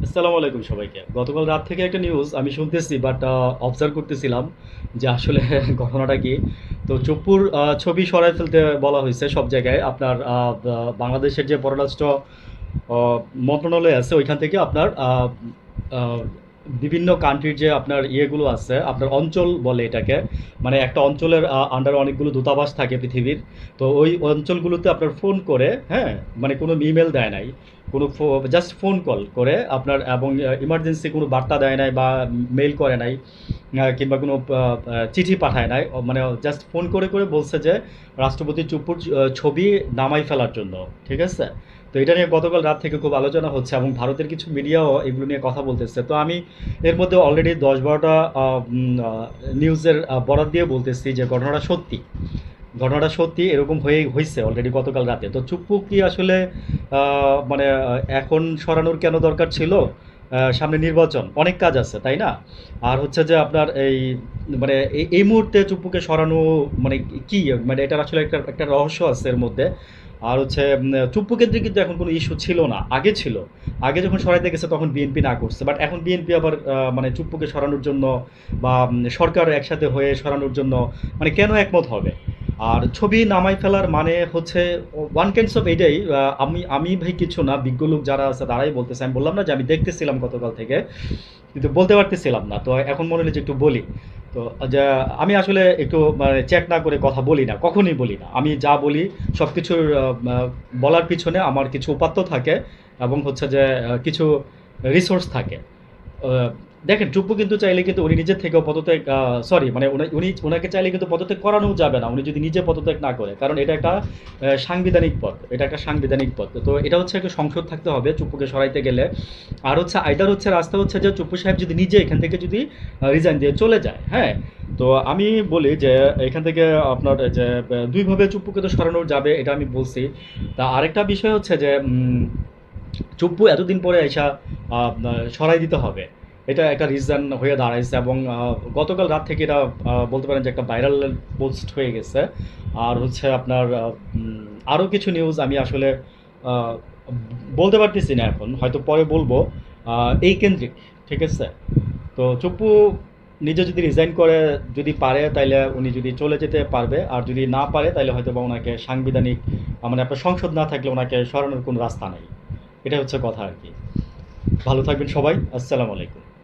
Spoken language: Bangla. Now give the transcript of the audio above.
আসসালামু আলাইকুম সবাইকে। গতকাল রাত থেকে একটা নিউজ আমি শুনতেছি, বাট অবজার্ভ করতেছিলাম যে আসলে ঘটনাটা কি। তো চুপ্পুর ছবি সরায় ফেলতে বলা হয়েছে সব জায়গায়। আপনার বাংলাদেশের যে পররাষ্ট্র মন্ত্রণালয় আছে ওইখান থেকে আপনার আহ, বিভিন্ন কান্ট্রির যে আপনার ইয়েগুলো আছে, আপনার অঞ্চল বলে এটাকে, মানে একটা অঞ্চলের আন্ডারে অনেকগুলো দূতাবাস থাকে পৃথিবীর। তো ওই অঞ্চলগুলোতে আপনার ফোন করে, হ্যাঁ, মানে কোনো ইমেল দেয় নাই, কোনো জাস্ট ফোন কল করে আপনার, এবং ইমার্জেন্সি কোনো বার্তা দেয় নাই বা মেইল করে নাই, কিংবা কোনো চিঠি পাঠায় নাই, মানে জাস্ট ফোন করে করে বলছে যে রাষ্ট্রপতি চুপ্পুর ছবি নামাই ফেলার জন্য। ঠিক আছে। তো এটা নিয়ে গতকাল রাত থেকে খুব আলোচনা হচ্ছে এবং ভারতের কিছু মিডিয়াও এগুলো নিয়ে কথা বলতেছে। তো আমি এর মধ্যে অলরেডি 10-12টা নিউজের বরাত দিয়ে বলতেছি যে ঘটনাটা সত্যি। ঘটনাটা সত্যি, এরকম হয়েছে অলরেডি গতকাল রাতে। তো চুপ্পু কি আসলে মানে এখন সরানোর কেন দরকার ছিল? সামনে নির্বাচন, অনেক কাজ আছে, তাই না? আর হচ্ছে যে আপনার এই, মানে এই মুহূর্তে চুপ্পুকে সরানো মানে কি, মানে এটার আসলে একটা একটা রহস্য আছে এর মধ্যে। আর হচ্ছে চুপ্পু কেন্দ্রিক কিন্তু এখন কোনো ইস্যু ছিল না, আগে ছিল। আগে যখন সরাইতে গেছে তখন বিএনপি না করছে, বাট এখন বিএনপি আবার মানে চুপ্পুকে সরানোর জন্য বা সরকার একসাথে হয়ে সরানোর জন্য মানে কেন একমত হবে? আর ছবি নামাই ফেলার মানে হচ্ছে ওয়ান কাইন্ডস অফ এটাই। আমি আমি ভাই কিছু না, বিজ্ঞ লোক যারা আছে তারাই বলতেছে। আমি বললাম না যে আমি দেখতেছিলাম গতকাল থেকে, কিন্তু বলতে পারতেছিলাম না। তো এখন মনে হলো যে একটু বলি। তো যা, আমি আসলে একটু মানে চেক না করে কথা বলি না, কখনোই বলি না। আমি যা বলি সব কিছুর বলার পিছনে আমার কিছু উপাত্ত থাকে, এবং হচ্ছে যে কিছু রিসোর্স থাকে। আহ, দেখেন, চুপ্পু কিন্তু চাইলে কিন্তু উনি নিজের থেকেও পদত্যাগ, সরি মানে উনি ওনাকে চাইলে কিন্তু পদত্যাগ করানো যাবে না, উনি যদি নিজে পদত্যাগ না করে, কারণ এটা একটা সাংবিধানিক পদ, এটা একটা সাংবিধানিক পদ। তো এটা হচ্ছে একটা সংসদ থাকতে হবে চুপ্পুকে সরাইতে গেলে। আর হচ্ছে আইদার হচ্ছে রাস্তা হচ্ছে যে চুপ্পু সাহেব যদি নিজে এখান থেকে যদি রিজাইন দিয়ে চলে যায়, হ্যাঁ। তো আমি বলি যে এখান থেকে আপনার যে দুইভাবে চুপ্পুকে তো সরানো যাবে, এটা আমি বলছি। তা আরেকটা বিষয় হচ্ছে যে চুপ্পু এতদিন পরে আইসা সরাই দিতে হবে, এটা একটা রিজন হয়ে দাঁড়াইছে। এবং গতকাল রাত থেকে এটা বলতে পারেন যে একটা ভাইরাল পোস্ট হয়ে গেছে। আর হচ্ছে আপনার আরও কিছু নিউজ আমি আসলে আহ, বলতে পারতেছি না, এখন হয়তো পরে বলবো। এই কেন্দ্রিক, ঠিক আছে। তো চুপ্পু নিজে যদি রিজাইন করে, যদি পারে তাইলে উনি যদি চলে যেতে পারবে, আর যদি না পারে তাইলে হয়তো বা ওনাকে সাংবিধানিক মানে আপনার সংসদ না থাকলে ওনাকে সরানোর কোনো রাস্তা নাই। এটা হচ্ছে কথা আর কি। ভালো থাকবেন সবাই। আসসালামু আলাইকুম।